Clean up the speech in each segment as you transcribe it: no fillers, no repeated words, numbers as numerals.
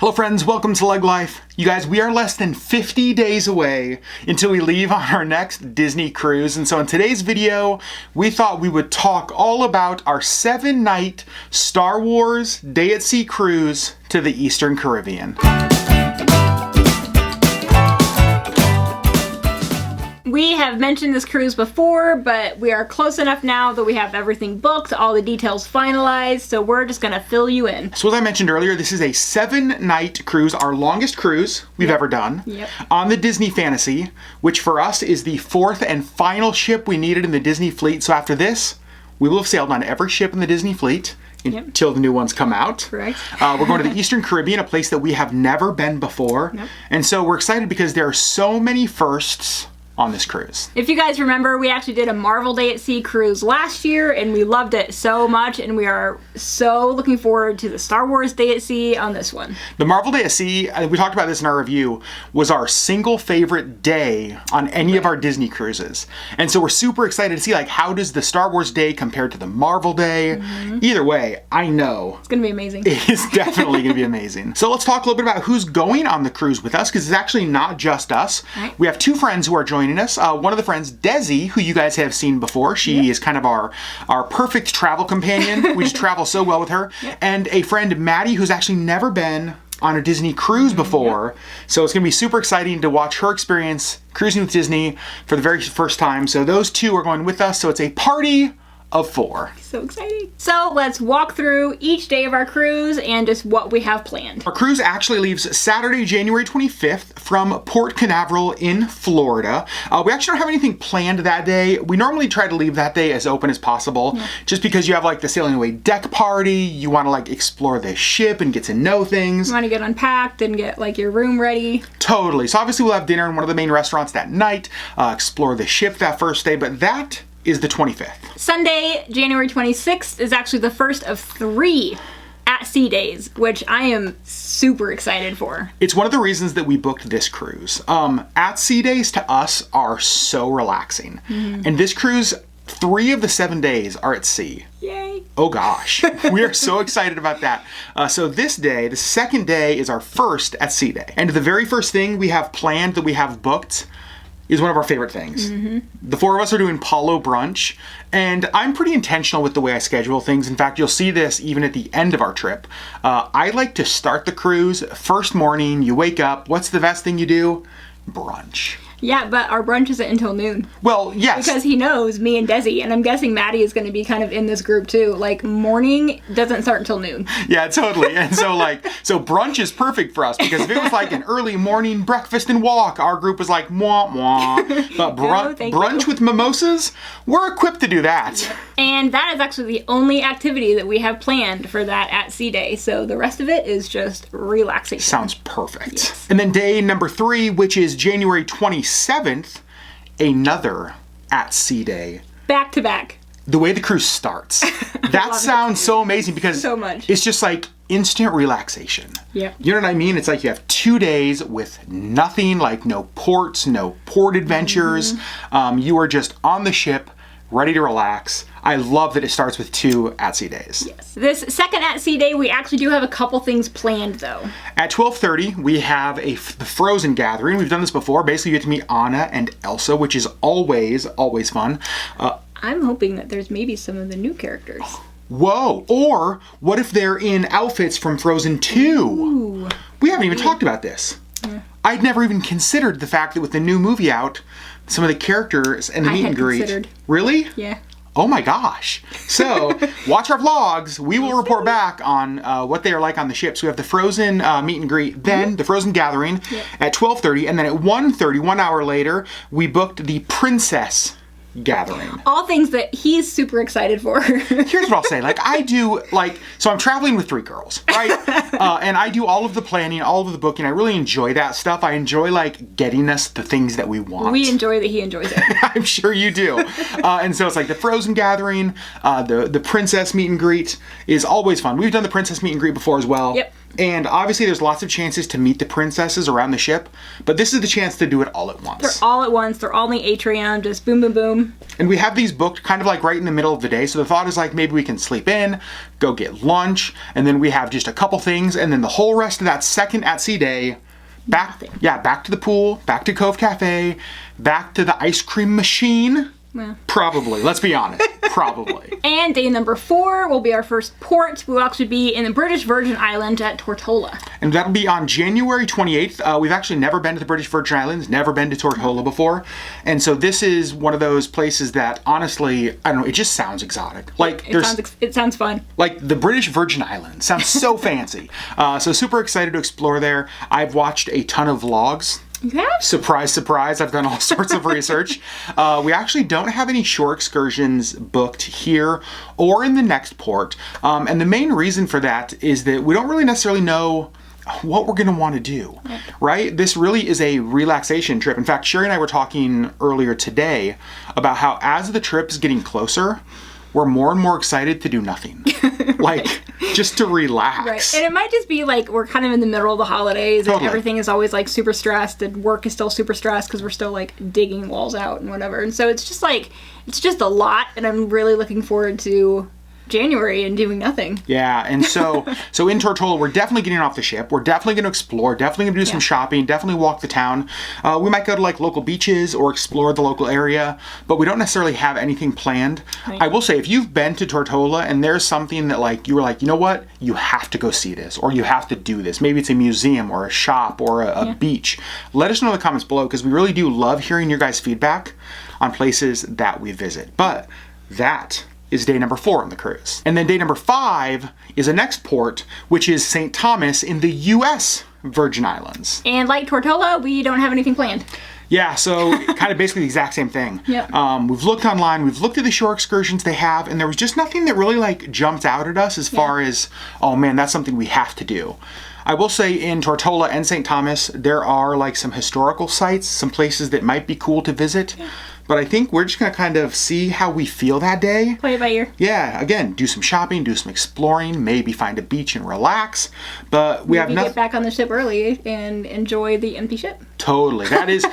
Hello friends, welcome to LeggLife. You guys, we are less than 50 days away until we leave on our next Disney cruise. And so in today's video, we thought we would talk all about our 7-night Star Wars Day at Sea cruise to the Eastern Caribbean. We have mentioned this cruise before, but we are close enough now that we have everything booked, all the details finalized, so we're just gonna fill you in. So as I mentioned earlier, this is a 7-night cruise, our longest cruise we've ever done, on the Disney Fantasy, which for us is the 4th and final ship we needed in the Disney fleet. So after this, we will have sailed on every ship in the Disney fleet until the new ones come out. Correct. We're going to the Eastern Caribbean, a place that we have never been before. And so we're excited because there are so many firsts on this cruise. If you guys remember, we actually did a Marvel Day at Sea cruise last year and we loved it so much, and we are so looking forward to the Star Wars Day at Sea on this one. The Marvel Day at Sea, we talked about this in our review, was our single favorite day on any of our Disney cruises. And so we're super excited to see, like, how does the Star Wars Day compare to the Marvel Day? Either way, I know it's gonna be amazing. It is definitely gonna be amazing. So let's talk a little bit about who's going on the cruise with us, because it's actually not just us. We have 2 friends who are joining us. One of the friends, Desi, who you guys have seen before. She is kind of our perfect travel companion. We just travel so well with her. And a friend, Maddie, who's actually never been on a Disney cruise before. So it's going to be super exciting to watch her experience cruising with Disney for the very first time. So those 2 are going with us. So it's a party of 4. So exciting. So let's walk through each day of our cruise and just what we have planned. Our cruise actually leaves Saturday, January 25th from Port Canaveral in Florida. We actually don't have anything planned that day. We normally try to leave that day as open as possible, just because you have like the sailing away deck party. You want to like explore the ship and get to know things. You want to get unpacked and get like your room ready. Totally. So obviously we'll have dinner in one of the main restaurants that night, explore the ship that first day, but that is the 25th. Sunday, January 26th is actually the first of 3 at-sea days, which I am super excited for. It's one of the reasons that we booked this cruise. At-sea days to us are so relaxing. And this cruise, 3 of the 7 days are at sea. Yay. Oh gosh, we are so excited about that. So this day, the second day, is our first at-sea day. And the very first thing we have planned, that we have booked, is one of our favorite things. The 4 of us are doing Palo brunch, and I'm pretty intentional with the way I schedule things. In fact, you'll see this even at the end of our trip. I like to start the cruise first morning. You wake up, what's the best thing you do? Brunch. Yeah, but our brunch isn't until noon. Well, yes. Because he knows me and Desi, and I'm guessing Maddie is going to be kind of in this group too. Like, morning doesn't start until noon. Yeah, totally. And so so brunch is perfect for us, because if it was like an early morning breakfast and walk, our group was like, mwah, mwah. But brunch with mimosas, we're equipped to do that. And that is actually the only activity that we have planned for that at-sea day. So the rest of it is just relaxation. Sounds perfect. And then day number 3, which is January 27th, another at-sea day. Back to back. The way the cruise starts. That sounds so amazing, because so much. It's just like instant relaxation. Yeah. You know what I mean? It's like you have 2 days with nothing, like no ports, no port adventures. You are just on the ship, ready to relax. I love that it starts with 2 at-sea days. Yes. This second at-sea day, we actually do have a couple things planned though. At 12:30, we have the Frozen gathering. We've done this before. Basically, you get to meet Anna and Elsa, which is always fun. I'm hoping that there's maybe some of the new characters. Whoa! Or what if they're in outfits from Frozen 2? Ooh. We haven't even talked about this. I'd never even considered the fact that with the new movie out, some of the characters and the meet and greet. Considered. Really? Yeah. Oh my gosh. So, watch our vlogs. We will report back on what they are like on the ship. So we have the Frozen meet and greet, then the Frozen gathering at 12:30, and then at 1:30, 1 hour later, we booked the Princess gathering. All things that he's super excited for. Here's what I'll say. So I'm traveling with 3 girls, right? And I do all of the planning, all of the booking. I really enjoy that stuff. I enjoy, like, getting us the things that we want. We enjoy that he enjoys it. I'm sure you do. And so it's like the Frozen gathering, the Princess meet and greet is always fun. We've done the Princess meet and greet before as well. Yep. And obviously there's lots of chances to meet the princesses around the ship, but this is the chance to do it all at once. They're all at once. They're all in the atrium, just boom, boom, boom. And we have these booked kind of like right in the middle of the day. So the thought is like maybe we can sleep in, go get lunch, and then we have just a couple things, and then the whole rest of that second at sea day, back to the pool, back to Cove Cafe, back to the ice cream machine. Well. Probably. Let's be honest. Probably. And day number 4 will be our first port. We will actually be in the British Virgin Islands at Tortola. And that'll be on January 28th. We've actually never been to the British Virgin Islands, never been to Tortola before. And so this is one of those places that honestly, I don't know, it just sounds exotic. Like it sounds fun. Like the British Virgin Islands sounds so fancy. So super excited to explore there. I've watched a ton of vlogs. Yeah. Surprise, surprise. I've done all sorts of research. We actually don't have any shore excursions booked here or in the next port. And the main reason for that is that we don't really necessarily know what we're going to want to do, right? This really is a relaxation trip. In fact, Sherri and I were talking earlier today about how as the trip is getting closer, we're more and more excited to do nothing. Like, just to relax. Right. And it might just be like we're kind of in the middle of the holidays and everything is always like super stressed and work is still super stressed because we're still like digging walls out and whatever. And so it's just a lot, and I'm really looking forward to January and doing nothing. Yeah, and so in Tortola, we're definitely getting off the ship. We're definitely going to explore, definitely going to do some shopping, definitely walk the town. We might go to like local beaches or explore the local area, but we don't necessarily have anything planned. Right. I will say, if you've been to Tortola and there's something that like you were like, you know what, you have to go see this or you have to do this. Maybe it's a museum or a shop or a beach. Let us know in the comments below, because we really do love hearing your guys' feedback on places that we visit. But that is day number 4 on the cruise. And then day number 5 is the next port, which is St. Thomas in the U.S. Virgin Islands. And like Tortola, we don't have anything planned. Yeah, so kind of basically the exact same thing. Yep. We've looked online, we've looked at the shore excursions they have, and there was just nothing that really like jumped out at us as far as, oh man, that's something we have to do. I will say in Tortola and St. Thomas, there are like some historical sites, some places that might be cool to visit. Yeah. But I think we're just going to kind of see how we feel that day. Play it by ear. Yeah, again, do some shopping, do some exploring, maybe find a beach and relax. But we have nothing. Get back on the ship early and enjoy the empty ship. Totally. That is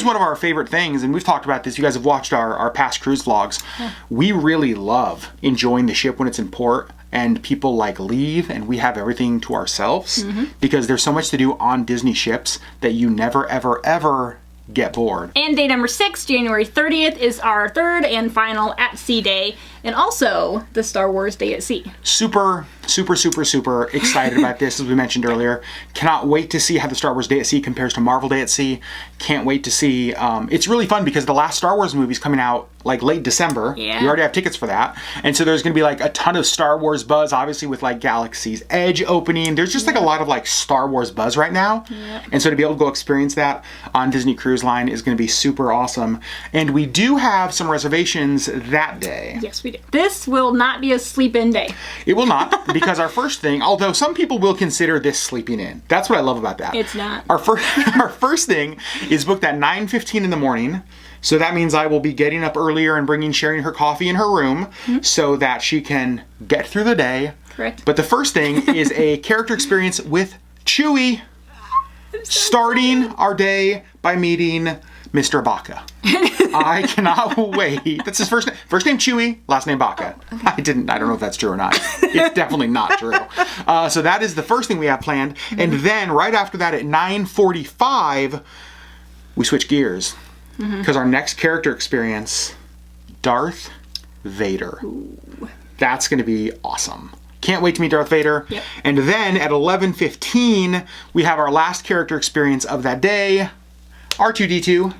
one of our favorite things, and we've talked about this. You guys have watched our past cruise vlogs. Yeah. We really love enjoying the ship when it's in port and people like leave and we have everything to ourselves, because there's so much to do on Disney ships that you never, ever, ever get bored. And day number 6, January 30th, is our third and final at sea day, and also the Star Wars Day at Sea. Super, super, super, super excited about this, as we mentioned earlier. Cannot wait to see how the Star Wars Day at Sea compares to Marvel Day at Sea. Can't wait to see. It's really fun because the last Star Wars movie's coming out like late December. Yeah. You already have tickets for that. And so there's going to be like a ton of Star Wars buzz, obviously with like Galaxy's Edge opening. There's just like a lot of like Star Wars buzz right now. Yeah. And so to be able to go experience that on Disney Cruise Line is going to be super awesome. And we do have some reservations that day. Yes, we do. This will not be a sleep-in day. It will not, because our first thing, although some people will consider this sleeping in. That's what I love about that. It's not. Our first thing is booked at 9:15 in the morning. So that means I will be getting up earlier and bringing Sherri her coffee in her room so that she can get through the day. Correct. But the first thing is a character experience with Chewie. Starting our day by meeting Mr. Baca. I cannot wait. That's his first name Chewie, last name Baca. Oh, okay. I don't know if that's true or not. It's definitely not true. So that is the first thing we have planned. And then right after that at 9:45, we switch gears. Because our next character experience, Darth Vader. Ooh. That's going to be awesome. Can't wait to meet Darth Vader. Yep. And then at 11:15, we have our last character experience of that day, R2-D2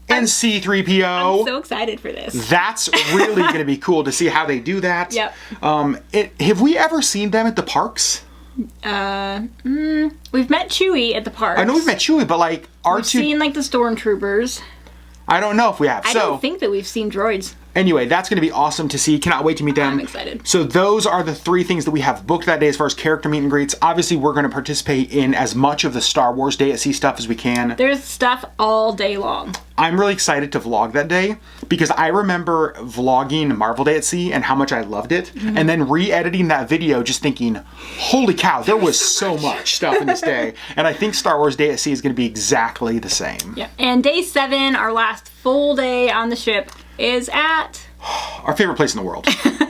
and C-3PO. I'm so excited for this. That's really going to be cool to see how they do that. Yep. Have we ever seen them at the parks? We've met Chewie at the parks. I know we've met Chewie, but like R2... We've seen like the stormtroopers. I don't know if we have. I don't think that we've seen droids. Anyway, that's going to be awesome to see. Cannot wait to meet them. I'm excited. So those are the 3 things that we have booked that day as far as character meet and greets. Obviously, we're going to participate in as much of the Star Wars Day at Sea stuff as we can. There's stuff all day long. I'm really excited to vlog that day because I remember vlogging Marvel Day at Sea and how much I loved it. And then re-editing that video just thinking, holy cow, there was so much stuff in this day. And I think Star Wars Day at Sea is going to be exactly the same. Yeah. And day 7, our last full day on the ship, is at our favorite place in the world,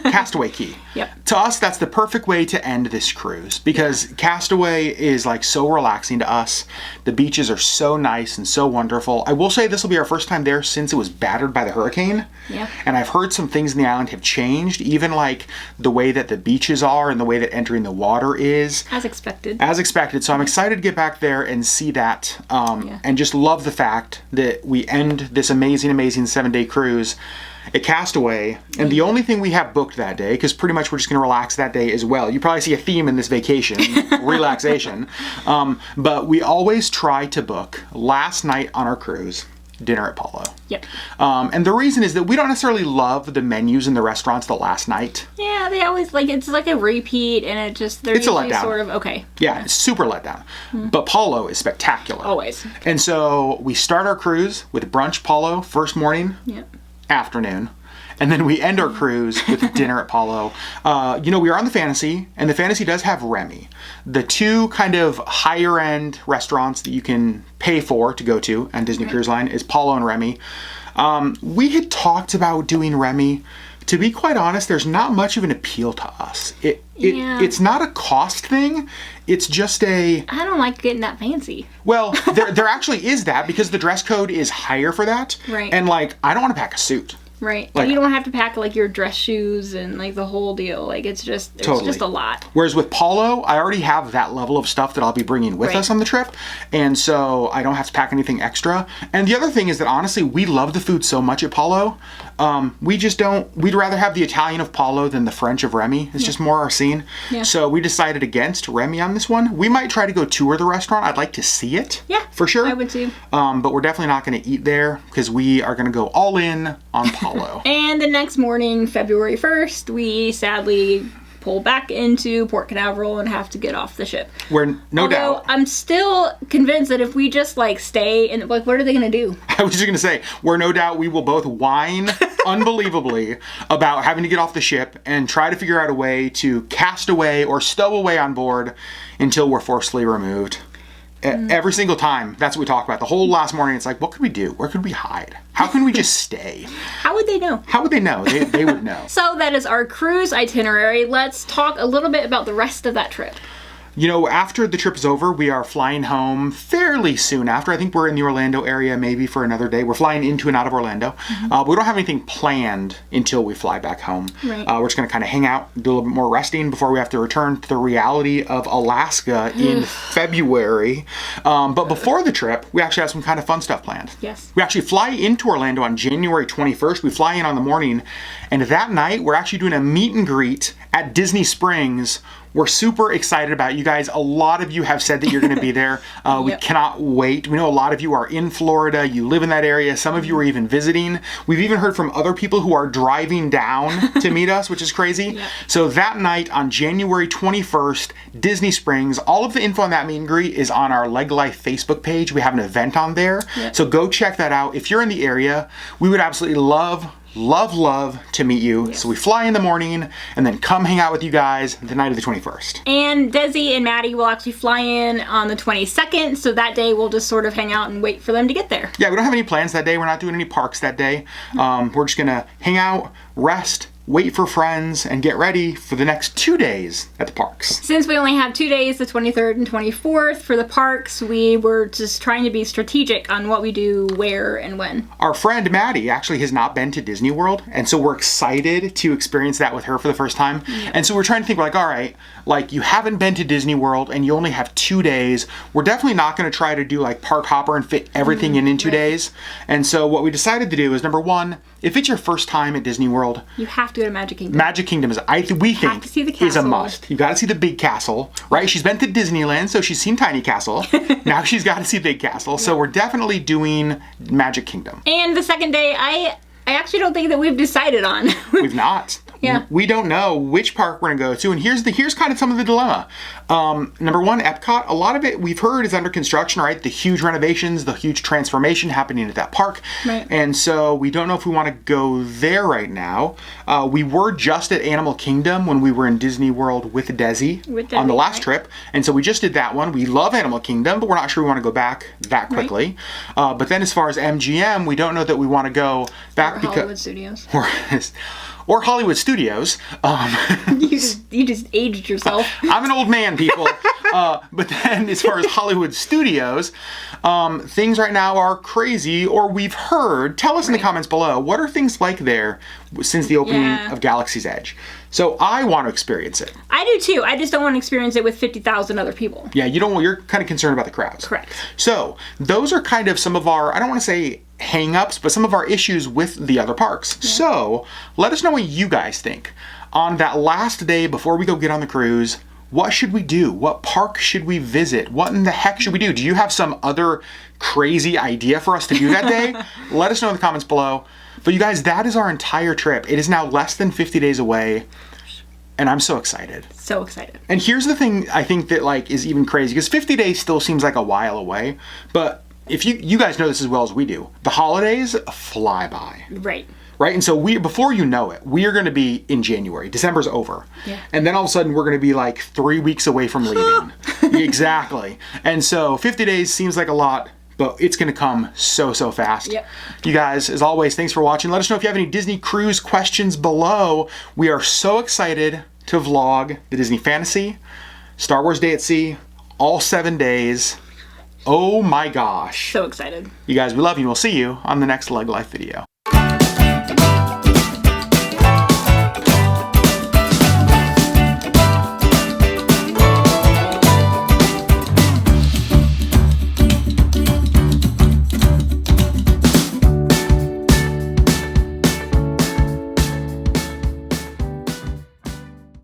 Castaway Key. Yep. To us, that's the perfect way to end this cruise because Castaway is like so relaxing to us. The beaches are so nice and so wonderful. I will say this will be our first time there since it was battered by the hurricane. Yeah. And I've heard some things in the island have changed, even like the way that the beaches are and the way that entering the water is. As expected. As expected. So I'm excited to get back there and see that and just love the fact that we end this amazing, amazing 7-day cruise at Castaway. And the only thing we have booked that day, because pretty much we're just going to relax that day as well. You probably see a theme in this vacation, relaxation. But we always try to book last night on our cruise, dinner at Palo. Yep. And the reason is that we don't necessarily love the menus in the restaurants the last night. Yeah, they always it's like a repeat, and it just they're It's a usually letdown. Sort of okay. Yeah, it's super letdown. But Palo is spectacular. Always. And so we start our cruise with brunch Palo first morning, Yep. afternoon. And then we end our cruise with dinner at Palo. We are on the Fantasy, and the Fantasy does have Remy. The 2 kind of higher end restaurants that you can pay for to go to on Disney Cruise Line is Palo and Remy. We had talked about doing Remy. To be quite honest, there's not much of an appeal to us. It's not a cost thing. It's just I don't like getting that fancy. Well, there actually is that because the dress code is higher for that. Right. And like, I don't want to pack a suit. Right. Like, you don't have to pack like your dress shoes and like the whole deal. Like it's just a lot. Whereas with Palo, I already have that level of stuff that I'll be bringing with us on the trip. And so I don't have to pack anything extra. And the other thing is that honestly, we love the food so much at Palo. We'd rather have the Italian of Palo than the French of Remy. It's just more our scene. Yeah. So we decided against Remy on this one. We might try to go tour the restaurant. I'd like to see it. Yeah. For sure. I would too. But we're definitely not going to eat there because we are going to go all in on Palo. And the next morning, February 1st, we sadly pull back into Port Canaveral and have to get off the ship. Where, no doubt. I'm still convinced that if we just like stay and like, what are they going to do? I was just going to say, where no doubt we will both whine unbelievably about having to get off the ship and try to figure out a way to cast away or stow away on board until we're forcibly removed. Every single time, that's what we talk about. The whole last morning, it's like, what could we do? Where could we hide? How can we just stay? How would they know? How would they know? They would know. So that is our cruise itinerary. Let's talk a little bit about the rest of that trip. After the trip is over, we are flying home fairly soon after. I think we're in the Orlando area maybe for another day. We're flying into and out of Orlando. We don't have anything planned until we fly back home. Right. We're just going to kind of hang out, do a little bit more resting before we have to return to the reality of Alaska in February. But before the trip, we actually have some kind of fun stuff planned. Yes. We actually fly into Orlando on January 21st. We fly in on the morning, and that night we're actually doing a meet and greet at Disney Springs. We're super excited about you guys. A lot of you have said that you're going to be there. We cannot wait. We know a lot of you are in Florida. You live in that area. Some of you are even visiting. We've even heard from other people who are driving down to meet us, which is crazy. Yep. So that night on January 21st, Disney Springs, all of the info on that meet and greet is on our LeggLife Facebook page. We have an event on there. Yep. So go check that out. If you're in the area, we would absolutely love to meet you. Yes. So we fly in the morning and then come hang out with you guys the night of the 21st. And Desi and Maddie will actually fly in on the 22nd, so that day we'll just sort of hang out and wait for them to get there. Yeah, we don't have any plans that day. We're not doing any parks that day. We're just gonna hang out, rest, wait for friends, and get ready for the next 2 days at the parks. Since we only have 2 days, the 23rd and 24th, for the parks, we were just trying to be strategic on what we do, where, and when. Our friend Maddie actually has not been to Disney World, and so we're excited to experience that with her for the first time. Yep. And so we're trying to think, like, all right, like, you haven't been to Disney World and you only have 2 days. We're definitely not going to try to do like park hopper and fit everything in 2 days. And so what we decided to do is, number one, if it's your first time at Disney World, you have to go to Magic Kingdom. Magic Kingdom is, we think, to see the is a castle. must. You got to see the big castle, right? She's been to Disneyland, so she's seen Tiny Castle. Now she's got to see Big Castle. So we're definitely doing Magic Kingdom. And the second day, I actually don't think that we've decided on. We've not. Yeah. We don't know which park we're going to go to. And here's kind of some of the dilemma. Number one, Epcot, a lot of it we've heard is under construction, right? The huge renovations, the huge transformation happening at that park. Right. And so we don't know if we want to go there right now. We were just at Animal Kingdom when we were in Disney World with Desi on the last trip. And so we just did that one. We love Animal Kingdom, but we're not sure we want to go back that quickly. Right. But then as far as MGM, we don't know that we want to go back because Hollywood Studios. Or Hollywood Studios. You just aged yourself. I'm an old man, people. But then as far as Hollywood Studios, things right now are crazy, or we've heard. Tell us in the comments below, what are things like there since the opening of Galaxy's Edge? So I want to experience it. I do too. I just don't want to experience it with 50,000 other people. Yeah, you're kind of concerned about the crowds. Correct. So those are kind of some of our, I don't want to say hang-ups, but some of our issues with the other parks. Yeah. So let us know what you guys think. On that last day before we go get on the cruise, what should we do? What park should we visit? What in the heck should we do? Do you have some other crazy idea for us to do that day? Let us know in the comments below. But you guys, that is our entire trip. It is now less than 50 days away. And I'm so excited. So excited. And here's the thing I think that like is even crazy, because 50 days still seems like a while away. But if you guys know this as well as we do, the holidays fly by. Right. Right? And so before you know it, we are going to be in January. December's over. Yeah. And then all of a sudden we're going to be like 3 weeks away from leaving. Exactly. And so 50 days seems like a lot, but it's going to come so fast. Yep. You guys, as always, thanks for watching. Let us know if you have any Disney cruise questions below. We are so excited to vlog the Disney Fantasy, Star Wars Day at Sea, all 7 days. Oh my gosh. So excited. You guys, we love you. We'll see you on the next LeggLife video.